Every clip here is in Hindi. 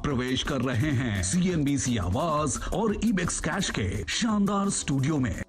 प्रवेश कर रहे हैं सीएनबीसी आवाज और इबेक्स कैश के शानदार स्टूडियो में।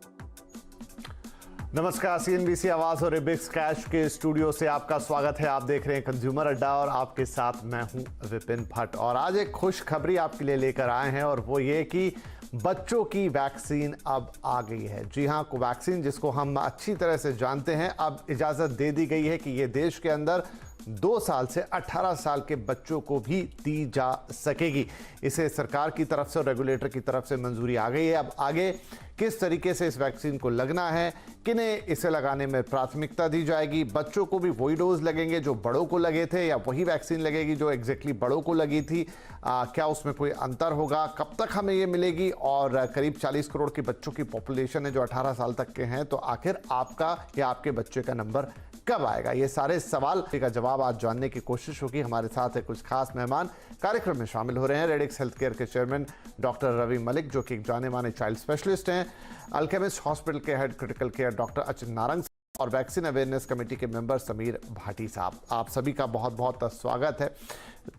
नमस्कार, सीएनबीसी आवाज और इबेक्स कैश के स्टूडियो से आपका स्वागत है। आप देख रहे हैं कंज्यूमर अड्डा और आपके साथ मैं हूं विपिन भट्ट। और आज एक खुशखबरी आपके लिए लेकर आए हैं और वो ये कि बच्चों की वैक्सीन अब आ गई है। जी हां, कोवैक्सीन जिसको हम अच्छी तरह से जानते हैं, अब इजाजत दे दी गई है कि ये देश के अंदर 2 साल से 18 साल के बच्चों को भी दी जा सकेगी। इसे सरकार की तरफ से और रेगुलेटर की तरफ से मंजूरी आ गई है। अब आगे किस तरीके से इस वैक्सीन को लगना है, किन्हें इसे लगाने में प्राथमिकता दी जाएगी, बच्चों को भी वही डोज लगेंगे जो बड़ों को लगे थे या वही वैक्सीन लगेगी जो एग्जैक्टली बड़ों को लगी थी, क्या उसमें कोई अंतर होगा, कब तक हमें ये मिलेगी, और करीब 40 करोड़ के बच्चों की पॉपुलेशन है जो 18 साल तक के हैं, तो आखिर आपका या आपके बच्चे का नंबर कब आएगा? ये सारे सवाल का जवाब आज जानने की कोशिश होगी। हमारे साथ है कुछ खास मेहमान कार्यक्रम में शामिल हो रहे हैं। रेडिक्स हेल्थ केयर के चेयरमैन डॉक्टर रवि मलिक, जो कि एक जाने माने चाइल्ड स्पेशलिस्ट हैं, अल्केमिस्ट हॉस्पिटल के head critical care doctor Achyut Narang, और वैक्सीन अवेयरनेस कमेटी के मेंबर समीर भाटी साहब। आप सभी का बहुत बहुत स्वागत है।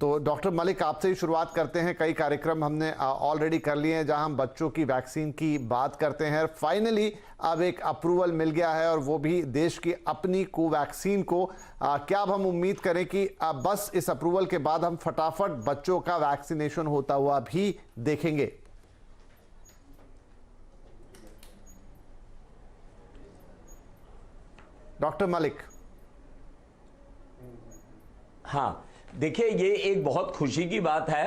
तो डॉक्टर मलिक, आपसे ही शुरुआत करते हैं। कई कार्यक्रम हमने ऑलरेडी कर लिए हैं जहां हम बच्चों की वैक्सीन की बात करते हैं। फाइनली अब एक अप्रूवल मिल गया है और वो भी देश की अपनी कोवैक्सीन को। क्या अब हम उम्मीद करें कि बस इस अप्रूवल के बाद हम फटाफट बच्चों का वैक्सीनेशन होता हुआ भी देखेंगे? डॉक्टर मलिक। हाँ, देखिए, ये एक बहुत खुशी की बात है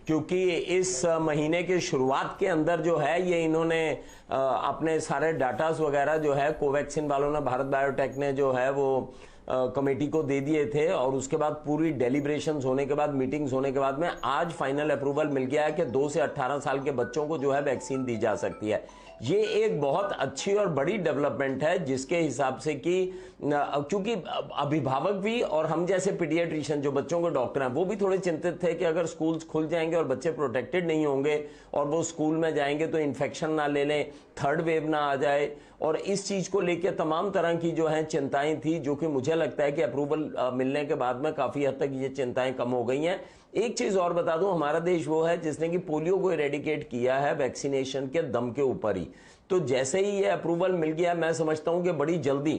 क्योंकि इस महीने के शुरुआत के अंदर जो है ये इन्होंने अपने सारे डाटास वगैरह जो है कोवैक्सीन वालों ने, भारत बायोटेक ने जो है वो कमेटी को दे दिए थे, और उसके बाद पूरी डेलिब्रेशंस होने के बाद, मीटिंग्स होने के बाद में आज फाइनल अप्रूवल मिल गया है कि 2 से 18 साल के बच्चों को जो है वैक्सीन दी जा सकती है। ये एक बहुत अच्छी और बड़ी डेवलपमेंट है जिसके हिसाब से कि क्योंकि अभिभावक भी और हम जैसे पीडियाट्रिशियन जो बच्चों के डॉक्टर हैं वो भी थोड़े चिंतित थे कि अगर स्कूल्स खुल जाएंगे और बच्चे प्रोटेक्टेड नहीं होंगे और वो स्कूल में जाएंगे तो इन्फेक्शन ना ले लें, थर्ड वेव ना आ जाए, और इस चीज को लेकर तमाम तरह की जो है चिंताएं थी, जो कि मुझे लगता है कि अप्रूवल मिलने के बाद में काफी हद तक ये चिंताएं कम हो गई हैं। एक चीज और बता दूं, हमारा देश वो है जिसने कि पोलियो को इरेडिकेट किया है वैक्सीनेशन के दम के ऊपर ही। तो जैसे ही ये अप्रूवल मिल गया, मैं समझता हूं कि बड़ी जल्दी,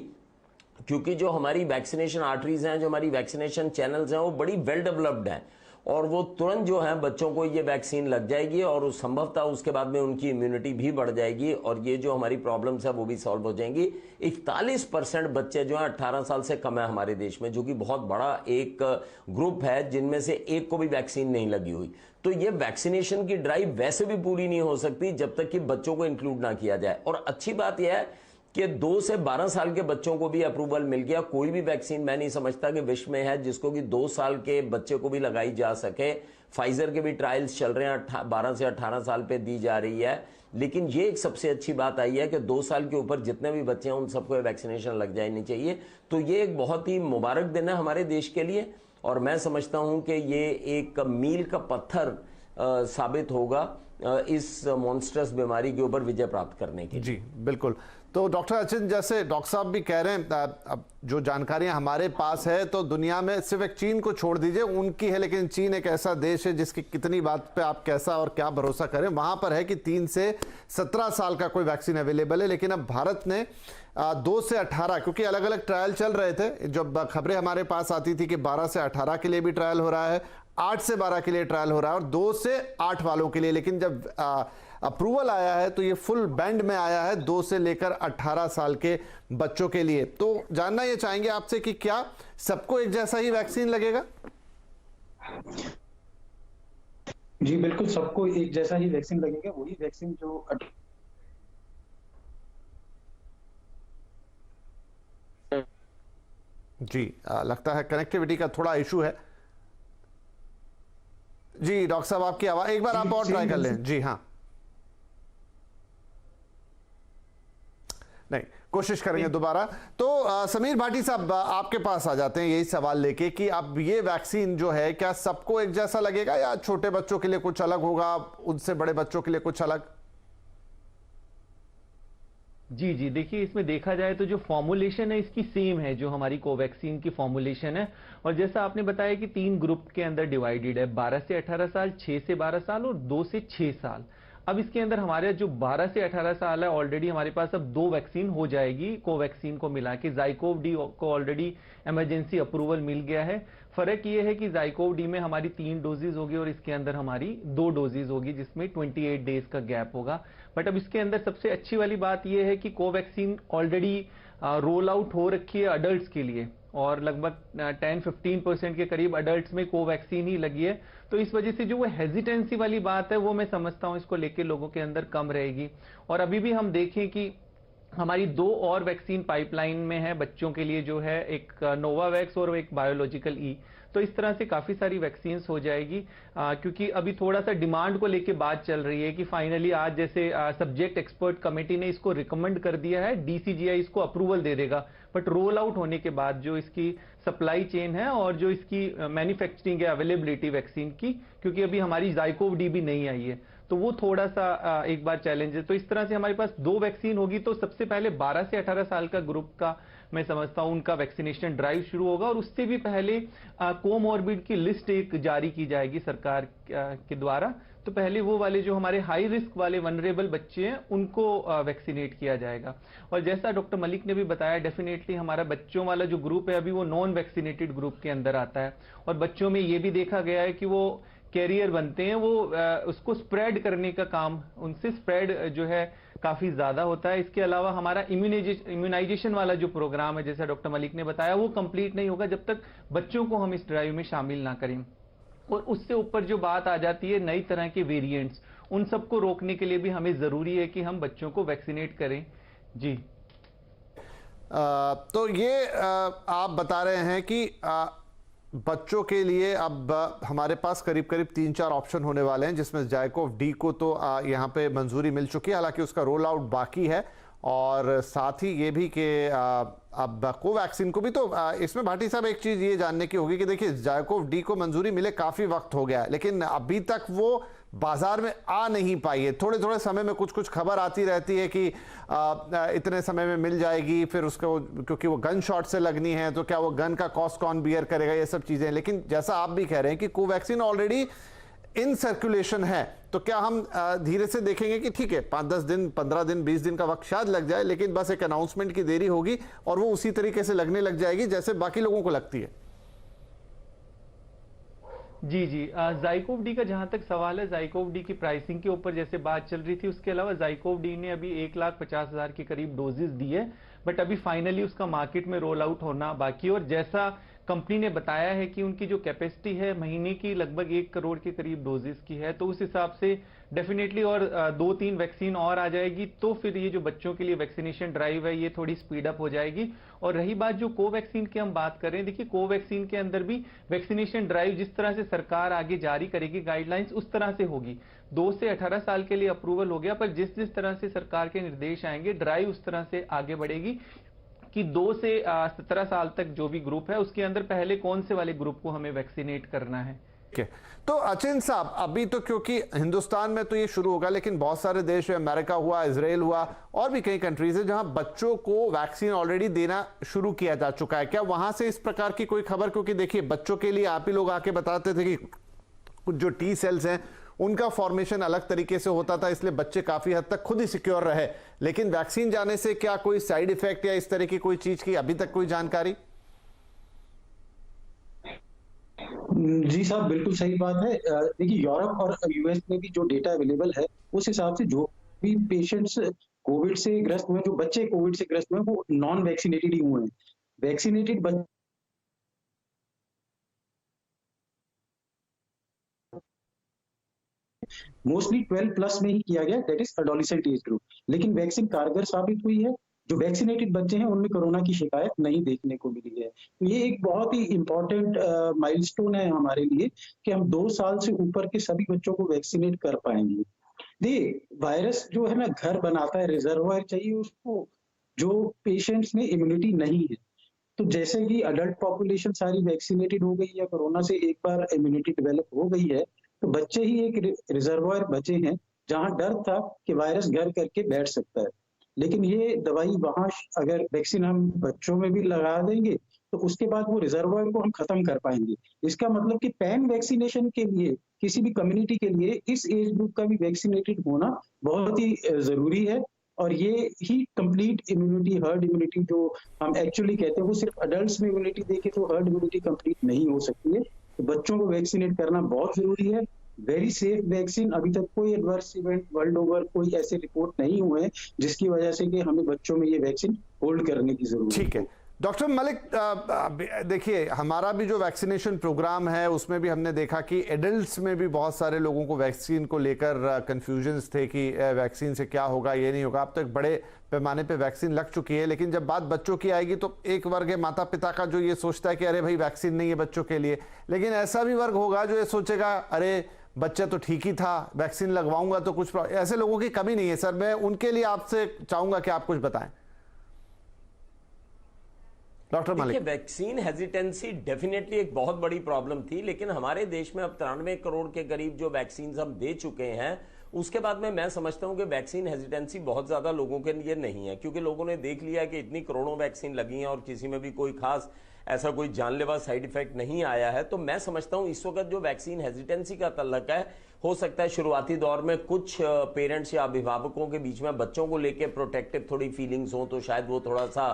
क्योंकि जो हमारी वैक्सीनेशन आर्टरीज हैं, जो हमारी वैक्सीनेशन चैनल्स हैं, वो बड़ी वेल डेवलप्ड हैं, और वो तुरंत जो है बच्चों को ये वैक्सीन लग जाएगी और संभवतः उसके बाद में उनकी इम्यूनिटी भी बढ़ जाएगी और ये जो हमारी प्रॉब्लम्स है वो भी सॉल्व हो जाएंगी। 41% बच्चे जो हैं 18 साल से कम है हमारे देश में, जो कि बहुत बड़ा एक ग्रुप है जिनमें से एक को भी वैक्सीन नहीं लगी हुई। तो ये वैक्सीनेशन की ड्राइव वैसे भी पूरी नहीं हो सकती जब तक कि बच्चों को इंक्लूड ना किया जाए। और अच्छी बात यह है कि 2 से 12 साल के बच्चों को भी अप्रूवल मिल गया। कोई भी वैक्सीन मैं नहीं समझता कि विश्व में है जिसको कि 2 साल के बच्चे को भी लगाई जा सके। फाइजर के भी ट्रायल्स चल रहे हैं, 12 से 18 साल पे दी जा रही है। लेकिन ये एक सबसे अच्छी बात आई है कि 2 साल के ऊपर जितने भी बच्चे हैं उन सबको वैक्सीनेशन लग जानी चाहिए। तो ये एक बहुत ही मुबारक दिन है हमारे देश के लिए, और मैं समझता हूं कि ये एक मील का पत्थर साबित होगा इस मॉन्स्टरस बीमारी के ऊपर विजय प्राप्त करने के लिए। जी बिल्कुल। तो डॉक्टर अच्युत, जैसे डॉक्टर साहब भी कह रहे हैं, अब जो जानकारियां हमारे पास है तो दुनिया में सिर्फ एक चीन को छोड़ दीजिए उनकी है, लेकिन चीन एक ऐसा देश है जिसकी कितनी बात पे आप कैसा और क्या भरोसा करें। वहां पर है कि 3 से 17 साल का कोई वैक्सीन अवेलेबल है, लेकिन अब भारत ने 2 से 18, क्योंकि अलग अलग ट्रायल चल रहे थे, जब खबरें हमारे पास आती थी कि 12 से 18 के लिए भी ट्रायल हो रहा है, 8 से 12 के लिए ट्रायल हो रहा है और 2 से 8 वालों के लिए, लेकिन जब अप्रूवल आया है तो ये फुल बैंड में आया है 2 से लेकर 18 साल के बच्चों के लिए। तो जानना ये चाहेंगे आपसे कि क्या सबको एक जैसा ही वैक्सीन लगेगा? जी बिल्कुल, सबको एक जैसा ही वैक्सीन लगेगा, वही वैक्सीन जो जी लगता है कनेक्टिविटी का थोड़ा इशू है। जी डॉक्टर साहब, आपकी आवाज एक बार आप और ट्राई कर लें। जी हाँ, नहीं, कोशिश करेंगे दोबारा। तो समीर भाटी साहब, आपके पास आ जाते हैं यही सवाल लेके कि अब ये वैक्सीन जो है क्या सबको एक जैसा लगेगा या छोटे बच्चों के लिए कुछ अलग होगा, उनसे बड़े बच्चों के लिए कुछ अलग? जी जी, देखिए इसमें देखा जाए तो जो फॉर्मुलेशन है इसकी सेम है जो हमारी कोवैक्सीन की फॉर्मुलेशन है। और जैसा आपने बताया कि 3 ग्रुप के अंदर डिवाइडेड है, 12 से 18 साल, 6 से 12 साल और 2 से 6 साल। अब इसके अंदर हमारे जो 12 से 18 साल है, ऑलरेडी हमारे पास अब 2 वैक्सीन हो जाएगी कोवैक्सीन को मिला के। जाइकोव डी को ऑलरेडी इमरजेंसी अप्रूवल मिल गया है। फर्क ये है कि जाइकोव डी में हमारी 3 डोजेज होगी और इसके अंदर हमारी 2 डोजेज होगी, जिसमें 28 डेज का गैप होगा। बट अब इसके अंदर सबसे अच्छी वाली बात यह है कि कोवैक्सीन ऑलरेडी रोल आउट हो रखी है अडल्ट्स के लिए, और लगभग 10-15% के करीब अडल्ट्स में कोवैक्सीन ही लगी है। तो इस वजह से जो वो हेजिटेंसी वाली बात है वो मैं समझता हूं इसको लेके लोगों के अंदर कम रहेगी। और अभी भी हम देखें कि हमारी 2 और वैक्सीन पाइपलाइन में है बच्चों के लिए, जो है एक नोवावैक्स और एक बायोलॉजिकल ई। तो इस तरह से काफी सारी वैक्सीन हो जाएगी, क्योंकि अभी थोड़ा सा डिमांड को लेके बात चल रही है कि फाइनली आज जैसे सब्जेक्ट एक्सपर्ट कमेटी ने इसको रिकमेंड कर दिया है, डीसीजीआई इसको अप्रूवल दे देगा। बट रोल आउट होने के बाद जो इसकी सप्लाई चेन है और जो इसकी मैन्युफैक्चरिंग है अवेलेबिलिटी वैक्सीन की, क्योंकि अभी हमारी जाइकोव डी भी नहीं आई है, तो वो थोड़ा सा एक बार चैलेंज है। तो इस तरह से हमारे पास 2 वैक्सीन होगी। तो सबसे पहले 12 से 18 साल का ग्रुप का मैं समझता हूं उनका वैक्सीनेशन ड्राइव शुरू होगा, और उससे भी पहले कोमॉर्बिड की लिस्ट एक जारी की जाएगी सरकार के द्वारा। तो पहले वो वाले जो हमारे हाई रिस्क वाले वनरेबल बच्चे हैं उनको वैक्सीनेट किया जाएगा। और जैसा डॉक्टर मलिक ने भी बताया, डेफिनेटली हमारा बच्चों वाला जो ग्रुप है अभी वो नॉन वैक्सीनेटेड ग्रुप के अंदर आता है। और बच्चों में ये भी देखा गया है कि वो कैरियर बनते हैं, वो उसको स्प्रेड करने का काम, उनसे स्प्रेड जो है काफी ज्यादा होता है। इसके अलावा हमारा इम्यूनाइजेशन वाला जो प्रोग्राम है, जैसा डॉक्टर मलिक ने बताया, वो कंप्लीट नहीं होगा जब तक बच्चों को हम इस ड्राइव में शामिल ना करें। और उससे ऊपर जो बात आ जाती है नई तरह के वेरिएंट्स, उन सबको रोकने के लिए भी हमें जरूरी है कि हम बच्चों को वैक्सीनेट करें। जी तो ये आप बता रहे हैं कि बच्चों के लिए अब हमारे पास करीब करीब 3-4 ऑप्शन होने वाले हैं, जिसमें जाइकोव डी को तो यहाँ पे मंजूरी मिल चुकी है, हालांकि उसका रोल आउट बाकी है। और साथ ही ये भी कि अब कोवैक्सीन को भी तो इसमें भाटी साहब एक चीज़ ये जानने की होगी कि देखिए जाइकोव डी को मंजूरी मिले काफ़ी वक्त हो गया है, लेकिन अभी तक वो बाजार में आ नहीं पाई है। थोड़े थोड़े समय में कुछ कुछ खबर आती रहती है कि इतने समय में मिल जाएगी, फिर उसको क्योंकि वो गन शॉट से लगनी है तो क्या वो गन का कॉस्ट कौन बियर करेगा, ये सब चीज़ें। लेकिन जैसा आप भी कह रहे हैं कि कोवैक्सीन ऑलरेडी इन सर्कुलेशन है, तो क्या हम धीरे से देखेंगे कि ठीक है 5-10 दिन, 15 दिन, 20 दिन का वक्त शायद लग जाए, लेकिन बस एक अनाउंसमेंट की देरी होगी और वो उसी तरीके से लगने लग जाएगी जैसे बाकी लोगों को लगती है? जी जी, जाइकोव डी का जहां तक सवाल है, जाइकोव डी की प्राइसिंग के ऊपर जैसे बात चल रही थी, उसके अलावा जाइकोव डी ने अभी 1,50,000 के करीब डोजेस दी है, बट अभी फाइनली उसका मार्केट में रोल आउट होना बाकी। और जैसा कंपनी ने बताया है कि उनकी जो कैपेसिटी है महीने की लगभग 1 करोड़ के करीब डोजेस की है, तो उस हिसाब से डेफिनेटली और 2-3 वैक्सीन और आ जाएगी, तो फिर ये जो बच्चों के लिए वैक्सीनेशन ड्राइव है ये थोड़ी स्पीड अप हो जाएगी। और रही बात जो कोवैक्सीन की हम बात करें, देखिए कोवैक्सीन के अंदर भी वैक्सीनेशन ड्राइव जिस तरह से सरकार आगे जारी करेगी गाइडलाइंस, उस तरह से होगी। 2 से 18 साल के लिए अप्रूवल हो गया, पर जिस जिस तरह से सरकार के निर्देश आएंगे ड्राइव उस तरह से आगे बढ़ेगी कि 2 से 17 साल तक जो भी ग्रुप है उसके अंदर पहले कौन से वाले ग्रुप को हमें वैक्सीनेट करना है। तो अचिन साहब, अभी तो क्योंकि हिंदुस्तान में तो ये शुरू होगा, लेकिन बहुत सारे देश है, अमेरिका हुआ, इजराइल हुआ, और भी कई कंट्रीज है जहां बच्चों को वैक्सीन ऑलरेडी देना शुरू किया जा चुका है। क्या वहां से इस प्रकार की कोई खबर? क्योंकि देखिए बच्चों के लिए आप ही लोग आके बताते थे कि कुछ जो टी सेल्स हैं उनका फॉर्मेशन अलग तरीके से होता था, इसलिए बच्चे काफी हद तक खुद ही सिक्योर रहे। लेकिन वैक्सीन जाने से क्या कोई साइड इफेक्ट या इस तरह की कोई चीज की अभी तक कोई जानकारी? जी साहब, बिल्कुल सही बात है। देखिए यूरोप और यूएस में भी जो डेटा अवेलेबल है उस हिसाब से जो भी पेशेंट्स कोविड से ग्रस्त हुए, जो बच्चे कोविड से ग्रस्त हुए, वो नॉन वैक्सीनेटेड ही हुए हैं। वैक्सीनेटेड मोस्टली 12+ में ही किया गया, that is adolescent age group. लेकिन वैक्सीन कारगर साबित हुई है। जो वैक्सीनेटेड बच्चे हैं उनमें कोरोना की शिकायत नहीं देखने को मिली है। तो ये एक बहुत ही इंपॉर्टेंट माइलस्टोन है हमारे लिए कि हम 2 साल से ऊपर के सभी बच्चों को वैक्सीनेट कर पाएंगे। देखिए वायरस जो है ना घर बनाता है, रिजर्वायर चाहिए उसको, जो पेशेंट्स में इम्यूनिटी नहीं है। तो जैसे कि अडल्ट पॉपुलेशन सारी वैक्सीनेटेड हो गई या कोरोना से एक बार इम्यूनिटी डेवलप हो गई है, तो बच्चे ही एक रिजर्वायर बचे हैं जहां डर था कि वायरस घर करके बैठ सकता है। लेकिन ये दवाई वहां अगर वैक्सीन हम बच्चों में भी लगा देंगे तो उसके बाद वो रिजर्वायर को हम खत्म कर पाएंगे। इसका मतलब कि पैन वैक्सीनेशन के लिए किसी भी कम्युनिटी के लिए इस एज ग्रुप का भी वैक्सीनेटेड होना बहुत ही जरूरी है। और ये ही कंप्लीट इम्यूनिटी, हर्ड इम्यूनिटी जो हम एक्चुअली कहते हैं, वो सिर्फ अडल्ट्स में इम्यूनिटी देखे तो हर्ड इम्यूनिटी कंप्लीट नहीं हो सकती है। तो बच्चों को वैक्सीनेट करना बहुत जरूरी है। वेरी सेफ वैक्सीन, अभी तक कोई एडवर्स इवेंट वर्ल्ड ओवर कोई ऐसे रिपोर्ट नहीं हुए हैं जिसकी वजह से कि हमें बच्चों में ये वैक्सीन होल्ड करने की जरूरत है। ठीक है डॉक्टर मलिक, देखिए हमारा भी जो वैक्सीनेशन प्रोग्राम है उसमें भी हमने देखा कि एडल्ट्स में भी बहुत सारे लोगों को वैक्सीन को लेकर कंफ्यूजन्स थे कि वैक्सीन से क्या होगा, ये नहीं होगा। अब तो एक बड़े पैमाने पे वैक्सीन लग चुकी है, लेकिन जब बात बच्चों की आएगी तो एक वर्ग है माता पिता का जो ये सोचता है कि अरे भाई वैक्सीन नहीं है बच्चों के लिए, लेकिन ऐसा भी वर्ग होगा जो ये सोचेगा अरे बच्चा तो ठीक ही था, वैक्सीन लगवाऊंगा तो कुछ। ऐसे लोगों की कमी नहीं है सर, मैं उनके लिए आपसे चाहूंगा कि आप कुछ बताएं doctor Malik. Vaccine hesitancy definitely एक बहुत बड़ी प्रॉब्लम थी, लेकिन हमारे देश में अब 93 करोड़ के करीब जो वैक्सीन हम दे चुके हैं, उसके बाद में मैं समझता हूं कि वैक्सीन हेजिटेंसी बहुत ज्यादा लोगों के लिए नहीं है, क्योंकि लोगों ने देख लिया कि इतनी करोड़ों वैक्सीन लगी हैं और किसी में भी कोई खास ऐसा कोई जानलेवा साइड इफेक्ट नहीं आया है। तो मैं समझता हूं इस वक्त जो वैक्सीन हेजिटेंसी का तल्लक है, हो सकता है शुरुआती दौर में कुछ पेरेंट्स या अभिभावकों के बीच में बच्चों को लेकर प्रोटेक्टिव थोड़ी फीलिंग्स हो, तो शायद वो थोड़ा सा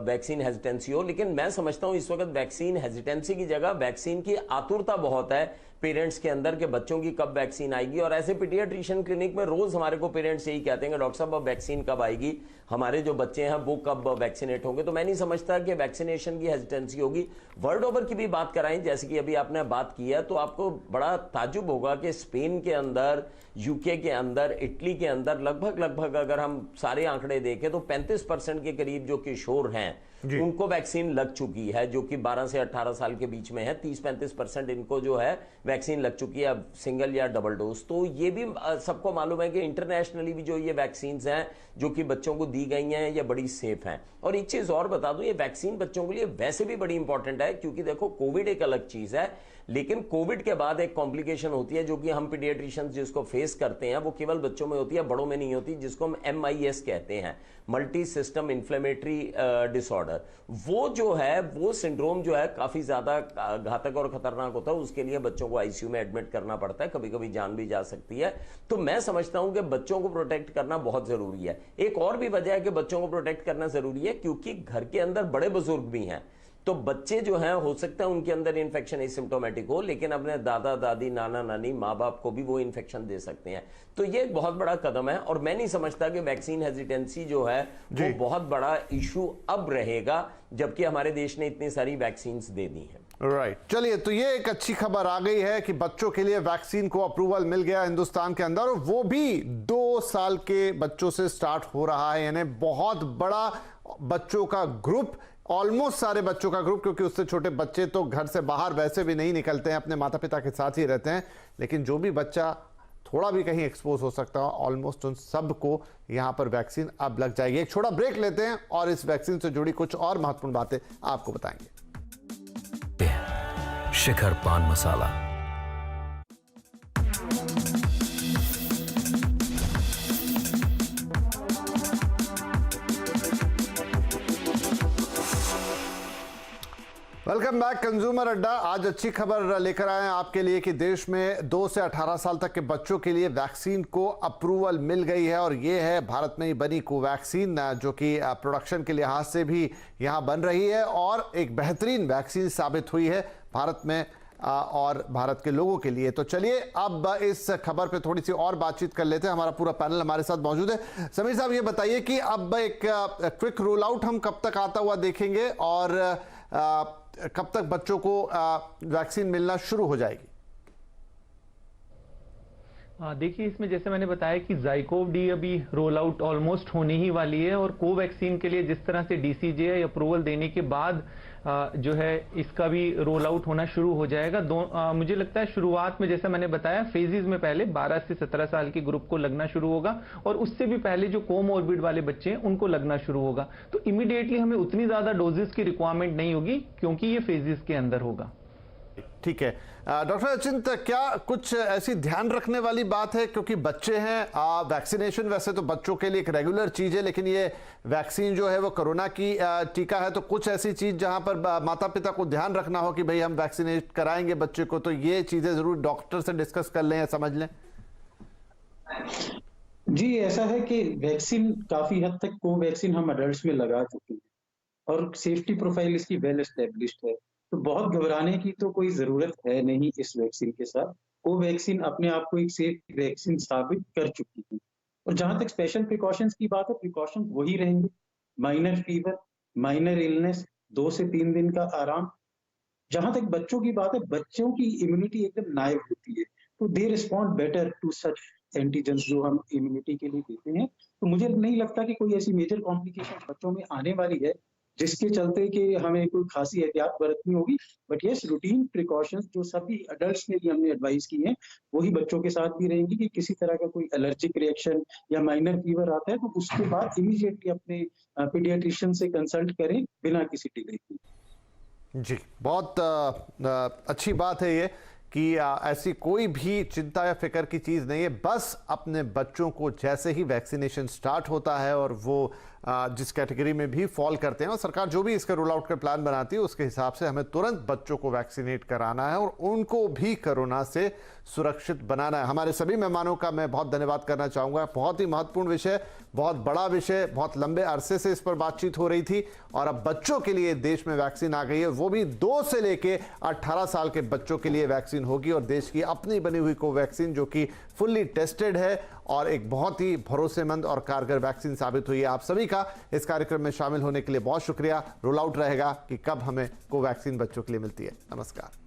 वैक्सीन हेजिटेंसी हो। लेकिन मैं समझता हूं इस वक्त वैक्सीन हेजिटेंसी की जगह वैक्सीन की आतुरता बहुत है पेरेंट्स के अंदर कि बच्चों की कब वैक्सीन आएगी। और ऐसे पीडियाट्रिशियन क्लिनिक में रोज हमारे को पेरेंट्स यही कहते हैं कि डॉक्टर साहब अब वैक्सीन कब आएगी, हमारे जो बच्चे हैं वो कब वैक्सीनेट होंगे। तो मैं नहीं समझता कि वैक्सीनेशन की हेजिटेंसी होगी। वर्ल्ड ओवर की भी बात कराएं, जैसे कि अभी आपने बात की है, तो आपको बड़ा ताजुब होगा कि स्पेन के अंदर, यूके के अंदर, इटली के अंदर लगभग अगर हम सारे आंकड़े देखें तो 35% के करीब जो किशोर हैं उनको वैक्सीन लग चुकी है, जो कि 12 से 18 साल के बीच में है। 30-35% इनको जो है वैक्सीन लग चुकी है, सिंगल या डबल डोज। तो ये भी सबको मालूम है कि इंटरनेशनली भी जो ये वैक्सीन हैं जो कि बच्चों को दी गई हैं, ये बड़ी सेफ हैं। और एक चीज और बता दूं, ये वैक्सीन बच्चों के लिए वैसे भी बड़ी इंपॉर्टेंट है, क्योंकि देखो कोविड एक अलग चीज है, लेकिन कोविड के बाद एक कॉम्प्लिकेशन होती है जो कि हम पीडियाट्रिशियंस जिसको फेस करते हैं, वो केवल बच्चों में होती है, बड़ों में नहीं होती, जिसको हम MIS कहते हैं, मल्टी सिस्टम इन्फ्लेमेटरी डिसऑर्डर। वो जो है, वो सिंड्रोम जो है काफी ज्यादा घातक और खतरनाक होता है। उसके लिए बच्चों को ICU में एडमिट करना पड़ता है, कभी कभी जान भी जा सकती है। तो मैं समझता हूं कि बच्चों को प्रोटेक्ट करना बहुत जरूरी है। एक और भी वजह है कि बच्चों को प्रोटेक्ट करना जरूरी है, क्योंकि घर के अंदर बड़े बुजुर्ग भी हैं। तो बच्चे जो हैं, हो सकता है उनके अंदर इन्फेक्शन एसिम्प्टोमेटिक हो, लेकिन अपने दादा दादी, नाना नानी, माँ बाप को भी वो इन्फेक्शन दे सकते हैं। तो ये एक बहुत बड़ा कदम है, और मैं नहीं समझता कि वैक्सीन हेजिटेंसी जो है वो बहुत बड़ा इशू अब रहेगा, जबकि हमारे देश ने इतनी सारी वैक्सीन दे दी हैं। राइट, चलिए, तो ये एक अच्छी खबर आ गई है कि बच्चों के लिए वैक्सीन को अप्रूवल मिल गया हिंदुस्तान के अंदर, और वो भी 2 साल के बच्चों से स्टार्ट हो रहा है। यानी बहुत बड़ा बच्चों का ग्रुप, ऑलमोस्ट सारे बच्चों का ग्रुप, क्योंकि उससे छोटे बच्चे तो घर से बाहर वैसे भी नहीं निकलते हैं, अपने माता पिता के साथ ही रहते हैं। लेकिन जो भी बच्चा थोड़ा भी कहीं एक्सपोज हो सकता है, ऑलमोस्ट उन सबको यहां पर वैक्सीन अब लग जाएगी। एक छोटा ब्रेक लेते हैं और इस वैक्सीन से जुड़ी कुछ और महत्वपूर्ण बातें आपको बताएंगे। शिखर पान मसाला। वेलकम बैक कंज्यूमर अड्डा। आज अच्छी खबर लेकर आए हैं आपके लिए कि देश में 2 से 18 साल तक के बच्चों के लिए वैक्सीन को अप्रूवल मिल गई है, और ये है भारत में ही बनी कोवैक्सीन, जो कि प्रोडक्शन के लिहाज से भी यहाँ बन रही है और एक बेहतरीन वैक्सीन साबित हुई है भारत में और भारत के लोगों के लिए। तो चलिए अब इस खबर पे थोड़ी सी और बातचीत कर लेते हैं। हमारा पूरा पैनल हमारे साथ मौजूद है। समीर साहब, ये बताइए कि अब एक क्विक रोल आउट हम कब तक आता हुआ देखेंगे, और कब तक बच्चों को वैक्सीन मिलना शुरू हो जाएगी? देखिए, इसमें जैसे मैंने बताया कि ज़ाइकोव-डी अभी रोल आउट ऑलमोस्ट होने ही वाली है, और कोवैक्सीन के लिए जिस तरह से DCGI अप्रूवल देने के बाद जो है इसका भी रोल आउट होना शुरू हो जाएगा। मुझे लगता है शुरुआत में, जैसे मैंने बताया, फेजेस में पहले 12 से 17 साल के ग्रुप को लगना शुरू होगा, और उससे भी पहले जो कोमॉर्बिड वाले बच्चे हैं उनको लगना शुरू होगा। तो इमीडिएटली हमें उतनी ज्यादा डोजेस की रिक्वायरमेंट नहीं होगी, क्योंकि ये फेजेस के अंदर होगा। ठीक है। डॉक्टर अचिंत, क्या कुछ ऐसी ध्यान रखने वाली बात है, क्योंकि बच्चे हैं, वैक्सीनेशन वैसे तो बच्चों के लिए एक रेगुलर चीज है, लेकिन ये वैक्सीन जो है वो कोरोना की टीका है, तो कुछ ऐसी चीज जहां पर माता पिता को ध्यान रखना हो कि भाई हम वैक्सीनेट कराएंगे बच्चे को, तो ये चीजें जरूर डॉक्टर से डिस्कस कर लें या समझ लें। जी, ऐसा है कि वैक्सीन काफी हद तक कोवैक्सीन हम अडल्ट्स में लगा चुके हैं और सेफ्टी प्रोफाइल इसकी वेल एस्टेब्लिश्ड है, तो बहुत घबराने की तो कोई जरूरत है नहीं इस वैक्सीन के साथ। कोवैक्सीन अपने आप को एक सेफ वैक्सीन साबित कर चुकी है। और जहां तक स्पेशल प्रिकॉशंस की बात है, प्रिकॉशन वही रहेंगे, माइनर फीवर, माइनर इलनेस, 2 से 3 दिन का आराम। जहां तक बच्चों की बात है, बच्चों की इम्यूनिटी एकदम नाइव होती है, तो they respond better to such antigens जो हम इम्यूनिटी के लिए देते हैं। तो मुझे नहीं लगता कि कोई ऐसी मेजर कॉम्प्लिकेशन बच्चों में आने वाली है जिसके चलते कि हमें कोई खासी एहतियात बरतनी होगी। बट यस, रूटीन प्रिकॉशंस जो सभी अडल्ट्स ने भी हमने एडवाइस की हैं, वही बच्चों के साथ भी रहेंगी कि किसी तरह का कोई एलर्जिक रिएक्शन या माइनर फीवर आता है तो उसके बाद इमीडिएटली अपने पीडियाट्रिशियन से कंसल्ट करें बिना किसी डिले के। जी, बहुत अच्छी बात है ये कि ऐसी कोई भी चिंता या फिक्र की चीज़ नहीं है। बस अपने बच्चों को जैसे ही वैक्सीनेशन स्टार्ट होता है और वो जिस कैटेगरी में भी फॉल करते हैं, और सरकार जो भी इसका रोल आउट का प्लान बनाती है उसके हिसाब से हमें तुरंत बच्चों को वैक्सीनेट कराना है और उनको भी कोरोना से सुरक्षित बनाना है। हमारे सभी मेहमानों का मैं बहुत धन्यवाद करना चाहूँगा। बहुत ही महत्वपूर्ण विषय, बहुत बड़ा विषय, बहुत लंबे अरसे से इस पर बातचीत हो रही थी और अब बच्चों के लिए देश में वैक्सीन आ गई है, वो भी 2 से लेके 18 साल के बच्चों के लिए वैक्सीन होगी और देश की अपनी बनी हुई कोवैक्सीन जो कि फुल्ली टेस्टेड है और एक बहुत ही भरोसेमंद और कारगर वैक्सीन साबित हुई है। आप सभी का इस कार्यक्रम में शामिल होने के लिए बहुत शुक्रिया। रोल आउट रहेगा कि कब हमें कोवैक्सीन बच्चों के लिए मिलती है। नमस्कार।